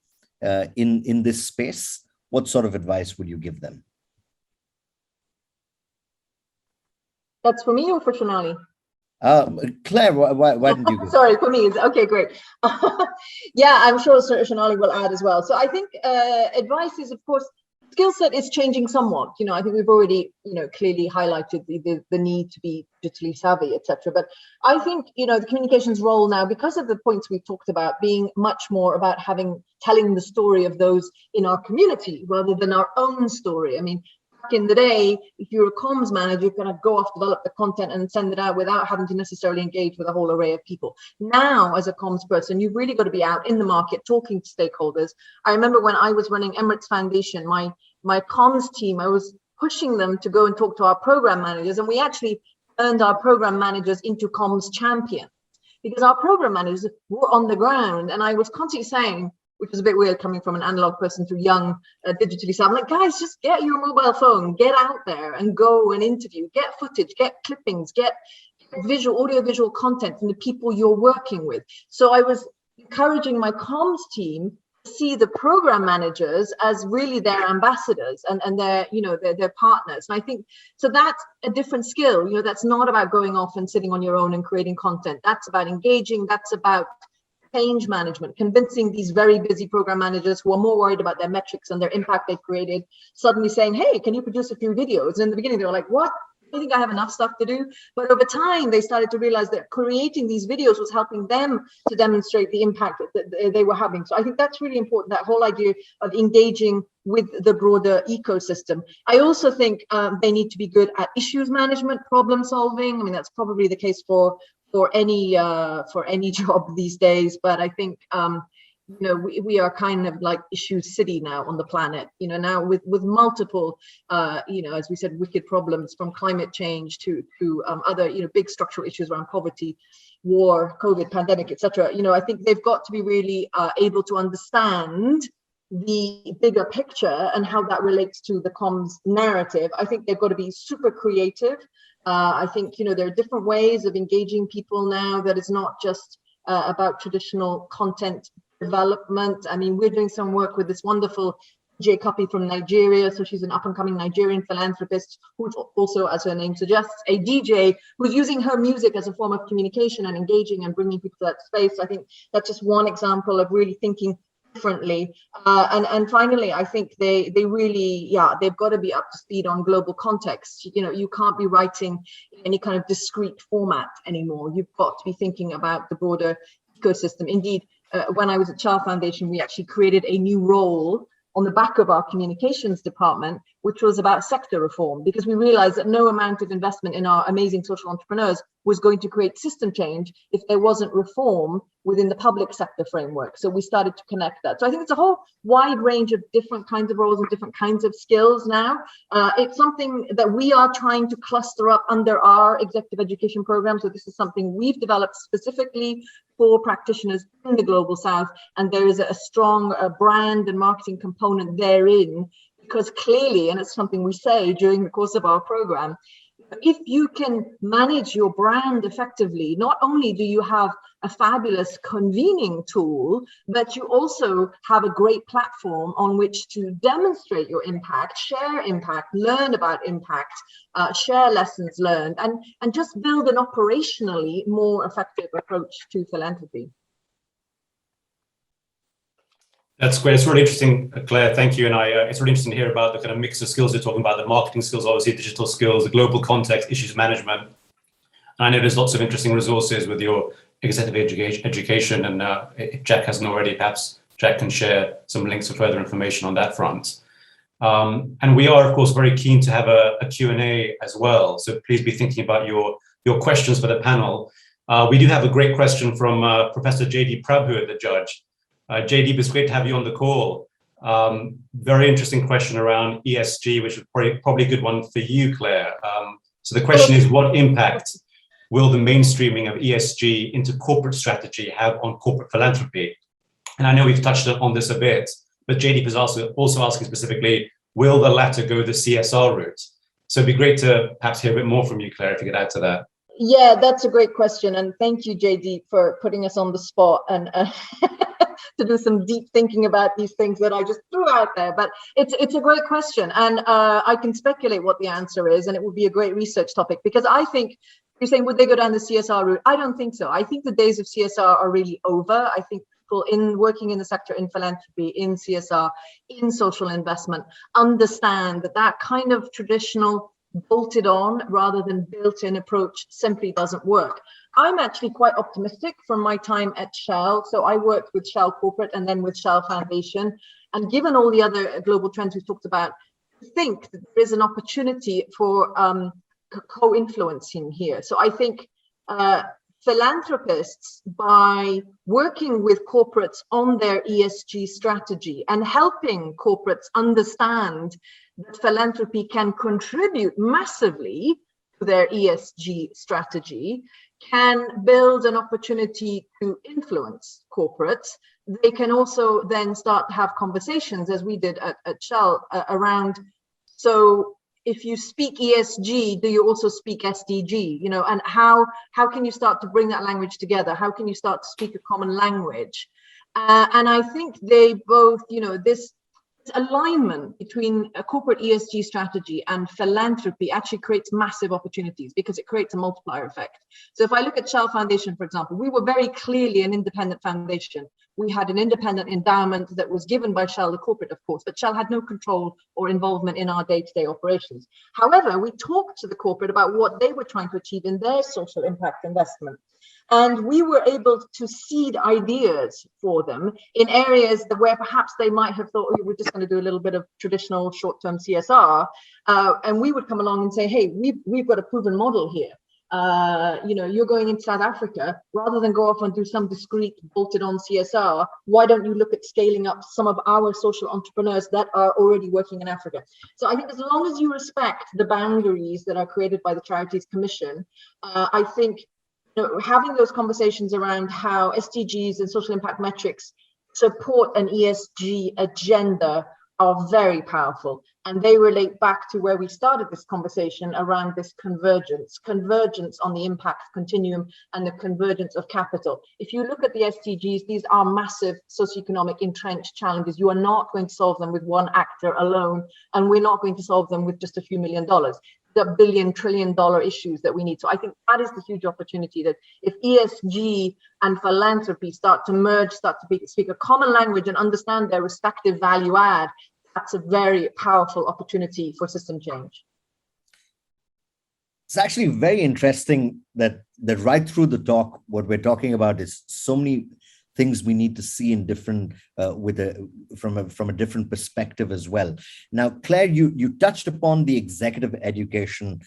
in this space? What sort of advice would you give them?
That's for me or for Shonali?
Claire, why didn't you go?
Sorry, for me. Okay, great. Yeah, I'm sure Shonali will add as well. So I think advice is, of course, skill set is changing somewhat. I think we've already, clearly highlighted the need to be digitally savvy, etc. But I think, the communications role now, because of the points we've talked about, being much more about telling the story of those in our community rather than our own story. I mean, in the day, if you're a comms manager, you're going to go off, develop the content and send it out without having to necessarily engage with a whole array of people. Now, as a comms person, you've really got to be out in the market talking to stakeholders. I remember when I was running Emirates Foundation, my comms team, I was pushing them to go and talk to our program managers, and we actually turned our program managers into comms champions, because our program managers were on the ground, and I was constantly saying, which is a bit weird coming from an analog person to young digitally. So I'm like, guys, just get your mobile phone, get out there and go and interview, get footage, get clippings, get audio visual content from the people you're working with. So I was encouraging my comms team to see the program managers as really their ambassadors and their, you know, their partners. And I think, so that's a different skill. You know, that's not about going off and sitting on your own and creating content. That's about engaging. That's about change management, convincing these very busy program managers who are more worried about their metrics and their impact they've created, suddenly saying, hey, can you produce a few videos? And in the beginning, they were like, what? I think I have enough stuff to do. But over time, they started to realize that creating these videos was helping them to demonstrate the impact that they were having. So I think that's really important, that whole idea of engaging with the broader ecosystem. I also think they need to be good at issues management, problem solving. I mean, that's probably the case for any job these days. But I think you know, we are kind of like issue city now on the planet, you know, now with multiple, you know, as we said, wicked problems from climate change to other, you know, big structural issues around poverty, war, COVID, pandemic, etc. You know, I think they've got to be really able to understand the bigger picture and how that relates to the comms narrative. I think they've got to be super creative. I think, you know, there are different ways of engaging people now that is not just about traditional content development. I mean, we're doing some work with this wonderful Jayakaran from Nigeria. So she's an up-and-coming Nigerian philanthropist who's also, as her name suggests, a DJ who's using her music as a form of communication and engaging and bringing people to that space. I think that's just one example of really thinking differently. And finally, I think they really, yeah, they've got to be up to speed on global context. You know, you can't be writing in any kind of discrete format anymore. You've got to be thinking about the broader ecosystem. Indeed, when I was at Child Foundation, we actually created a new role on the back of our communications department, which was about sector reform, because we realized that no amount of investment in our amazing social entrepreneurs was going to create system change if there wasn't reform within the public sector framework. So we started to connect that. So I think it's a whole wide range of different kinds of roles and different kinds of skills now. It's something that we are trying to cluster up under our executive education program. So this is something we've developed specifically for practitioners in the Global South. And there is a strong brand and marketing component therein, because clearly, and it's something we say during the course of our program, if you can manage your brand effectively, not only do you have a fabulous convening tool, but you also have a great platform on which to demonstrate your impact, share impact, learn about impact, share lessons learned, and just build an operationally more effective approach to philanthropy.
That's great. It's really interesting, Claire. Thank you. And it's really interesting to hear about the kind of mix of skills you're talking about, the marketing skills, obviously digital skills, the global context, issues management. And I know there's lots of interesting resources with your executive education. And if Jack hasn't already, perhaps Jack can share some links for further information on that front. And we are, of course, very keen to have a Q&A as well. So please be thinking about your questions for the panel. We do have a great question from Professor J.D. Prabhu, the judge. JD, it's great to have you on the call. Very interesting question around ESG, which is probably a good one for you, Claire. So the question is, what impact will the mainstreaming of ESG into corporate strategy have on corporate philanthropy? And I know we've touched on this a bit, but JD is also asking specifically, will the latter go the CSR route? So it'd be great to perhaps hear a bit more from you, Claire, if you could add to that.
Yeah, that's a great question. And thank you, JD, for putting us on the spot and to do some deep thinking about these things that I just threw out there. But it's a great question. And I can speculate what the answer is, and it would be a great research topic, because I think you're saying, would they go down the CSR route? I don't think so. I think the days of CSR are really over. I think people working in the sector, in philanthropy, in CSR, in social investment, understand that kind of traditional bolted on rather than built-in approach simply doesn't work. I'm actually quite optimistic from my time at Shell. So I worked with Shell Corporate and then with Shell Foundation. And given all the other global trends we've talked about, I think that there is an opportunity for co-influencing here. So I think philanthropists, by working with corporates on their ESG strategy and helping corporates understand that philanthropy can contribute massively to their ESG strategy, can build an opportunity to influence corporates, they can also then start to have conversations, as we did at Shell, around, so if you speak ESG, do you also speak SDG? You know, and how can you start to bring that language together? How can you start to speak a common language? And I think they both, you know, this alignment between a corporate ESG strategy and philanthropy actually creates massive opportunities because it creates a multiplier effect. So if I look at Shell Foundation, for example, we were very clearly an independent foundation. We had an independent endowment that was given by Shell, the corporate, of course, but Shell had no control or involvement in our day-to-day operations. However, we talked to the corporate about what they were trying to achieve in their social impact investment. And we were able to seed ideas for them in areas where perhaps they might have thought, oh, we're just going to do a little bit of traditional short-term CSR. And we would come along and say, hey, we've got a proven model here. You know, you're going into South Africa, rather than go off and do some discrete bolted on CSR, why don't you look at scaling up some of our social entrepreneurs that are already working in Africa? So I think as long as you respect the boundaries that are created by the Charities Commission, I think, you know, having those conversations around how SDGs and social impact metrics support an ESG agenda are very powerful. And they relate back to where we started this conversation around this convergence on the impact continuum and the convergence of capital. If you look at the SDGs, these are massive socioeconomic entrenched challenges. You are not going to solve them with one actor alone, and we're not going to solve them with just a few $1 million. The billion, trillion dollar issues that we need. So I think that is the huge opportunity, that if ESG and philanthropy start to merge, start to speak a common language and understand their respective value add, that's a very powerful opportunity for system change.
It's actually very interesting that right through the talk, what we're talking about is so many things we need to see in different from a different perspective as well. Now, Claire, you touched upon the executive education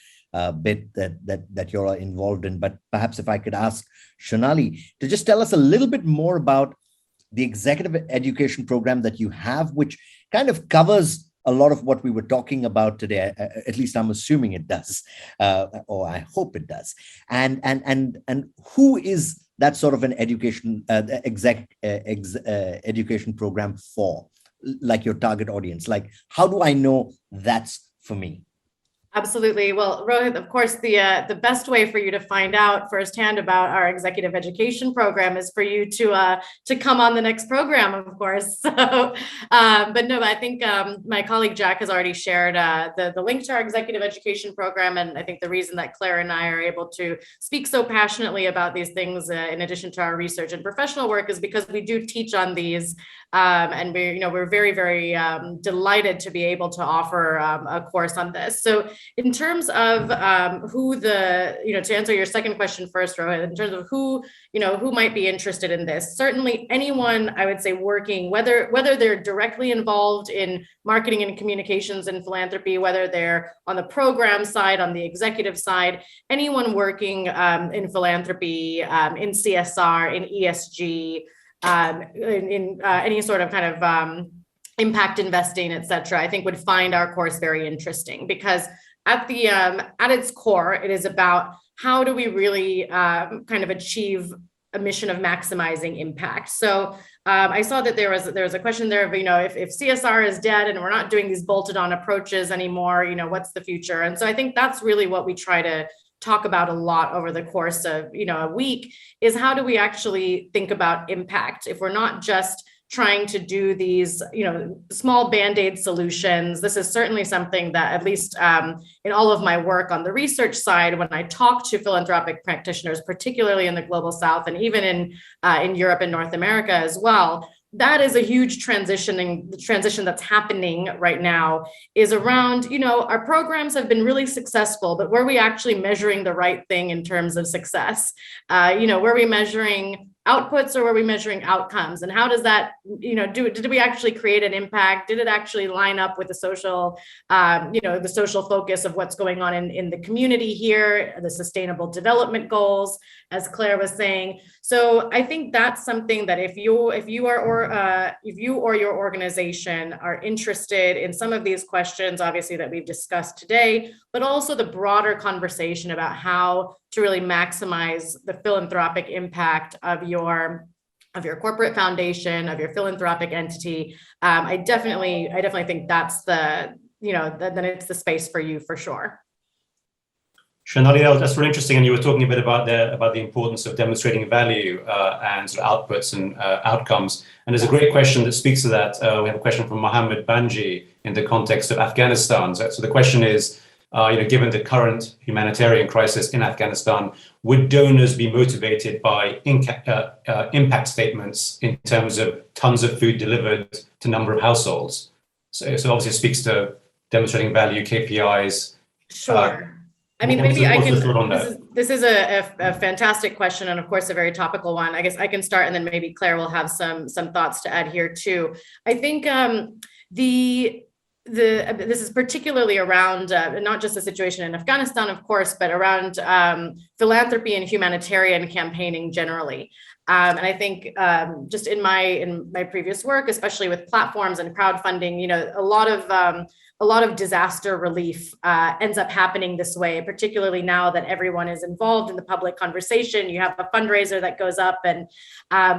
bit that you're involved in, but perhaps if I could ask Shonali to just tell us a little bit more about the executive education program that you have, which kind of covers a lot of what we were talking about today. At least I'm assuming it does, or I hope it does. And who is that sort of an education education program for, like your target audience? Like, how do I know that's for me?
Absolutely. Well, Rohit, of course, the best way for you to find out firsthand about our executive education program is for you to come on the next program, of course. So, but no, I think my colleague Jack has already shared the link to our executive education program, and I think the reason that Claire and I are able to speak so passionately about these things, in addition to our research and professional work, is because we do teach on these, and we're very, very delighted to be able to offer a course on this. So, in terms of to answer your second question first, Rohit, in terms of who might be interested in this, certainly anyone, I would say, working, whether they're directly involved in marketing and communications and philanthropy, whether they're on the program side, on the executive side, anyone working in philanthropy, in CSR, in ESG, in any sort of kind of impact investing, et cetera, I think would find our course very interesting, because at its core, it is about how do we really kind of achieve a mission of maximizing impact. So I saw that there was a question there of, if CSR is dead and we're not doing these bolted on approaches anymore, what's the future? And so I think that's really what we try to talk about a lot over the course of, a week, is how do we actually think about impact if we're not just trying to do these, small Band-Aid solutions. This is certainly something that, at least in all of my work on the research side, when I talk to philanthropic practitioners, particularly in the Global South and even in Europe and North America as well, that is a huge transition that's happening right now, is around, our programs have been really successful, but were we actually measuring the right thing in terms of success? Were we measuring outputs, or were we measuring outcomes? And how does that, did we actually create an impact? Did it actually line up with the social, the social focus of what's going on in the community here, the sustainable development goals, as Claire was saying? So I think that's something that if you or your organization are interested in some of these questions, obviously that we've discussed today, but also the broader conversation about how to really maximize the philanthropic impact of your corporate foundation, of your philanthropic entity, I definitely think that's then it's the space for you for sure.
Shonali, that's really interesting, and you were talking a bit about the importance of demonstrating value and sort of outputs and outcomes. And there's a great question that speaks to that. We have a question from Mohammed Banerjee in the context of Afghanistan. So the question is, given the current humanitarian crisis in Afghanistan, would donors be motivated by impact statements in terms of tons of food delivered to number of households? So obviously it speaks to demonstrating value, KPIs.
Sure. I mean, maybe I can, this is a fantastic question, and of course, a very topical one. I guess I can start, and then maybe Claire will have some thoughts to add here too. I think this is particularly around not just the situation in Afghanistan, of course, but around philanthropy and humanitarian campaigning generally. And I think just in my previous work, especially with platforms and crowdfunding, a lot of disaster relief ends up happening this way, particularly now that everyone is involved in the public conversation. You have a fundraiser that goes up. And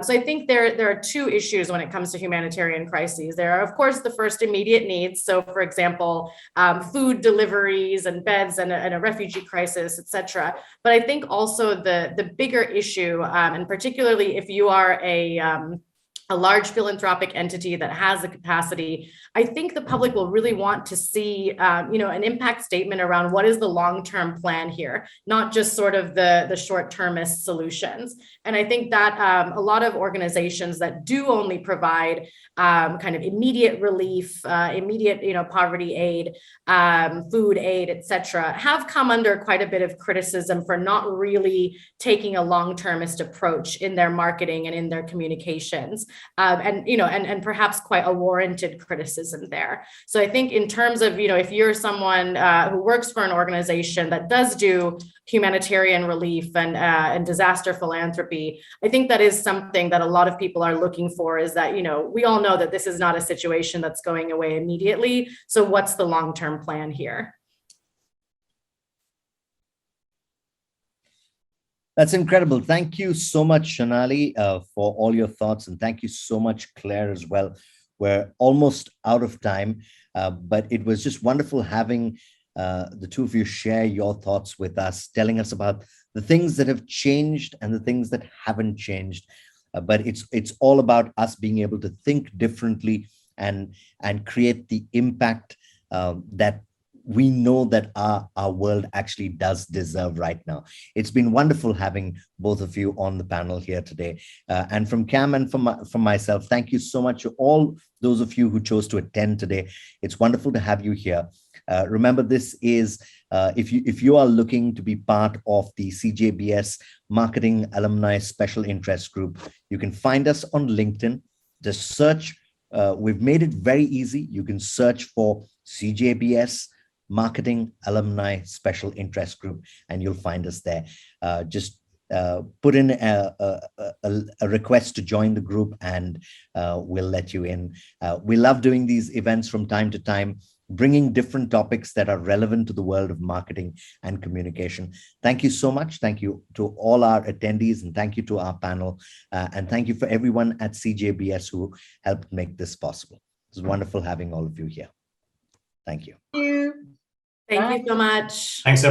so I think there are two issues when it comes to humanitarian crises. There are, of course, the first immediate needs. So, for example, food deliveries and beds and a refugee crisis, et cetera. But I think also the bigger issue, and particularly if you are a large philanthropic entity that has the capacity, I think the public will really want to see, an impact statement around what is the long-term plan here, not just sort of the short-termist solutions. And I think that a lot of organizations that do only provide kind of immediate relief, immediate, poverty aid, food aid, et cetera, have come under quite a bit of criticism for not really taking a long-termist approach in their marketing and in their communications. And perhaps quite a warranted criticism there. So I think in terms of, if you're someone who works for an organization that does do humanitarian relief and disaster philanthropy, I think that is something that a lot of people are looking for, is that, we all know that this is not a situation that's going away immediately. So what's the long-term plan here?
That's incredible. Thank you so much, Shonali, for all your thoughts. And thank you so much, Claire, as well. We're almost out of time, but it was just wonderful having the two of you share your thoughts with us, telling us about the things that have changed and the things that haven't changed. But it's all about us being able to think differently and create the impact that we know that our world actually does deserve right now. It's been wonderful having both of you on the panel here today. And from Cam and from myself, thank you so much to all those of you who chose to attend today. It's wonderful to have you here. Remember, this is, if you are looking to be part of the CJBS Marketing Alumni Special Interest Group, you can find us on LinkedIn. Just search, we've made it very easy. You can search for CJBS Marketing Alumni Special Interest Group, and you'll find us there. Just put in a request to join the group, and we'll let you in. We love doing these events from time to time, bringing different topics that are relevant to the world of marketing and communication. Thank you so much. Thank you to all our attendees, and thank you to our panel. And thank you for everyone at CJBS who helped make this possible. It was wonderful having all of you here. Thank you.
Thank you so much.
Thanks, everyone.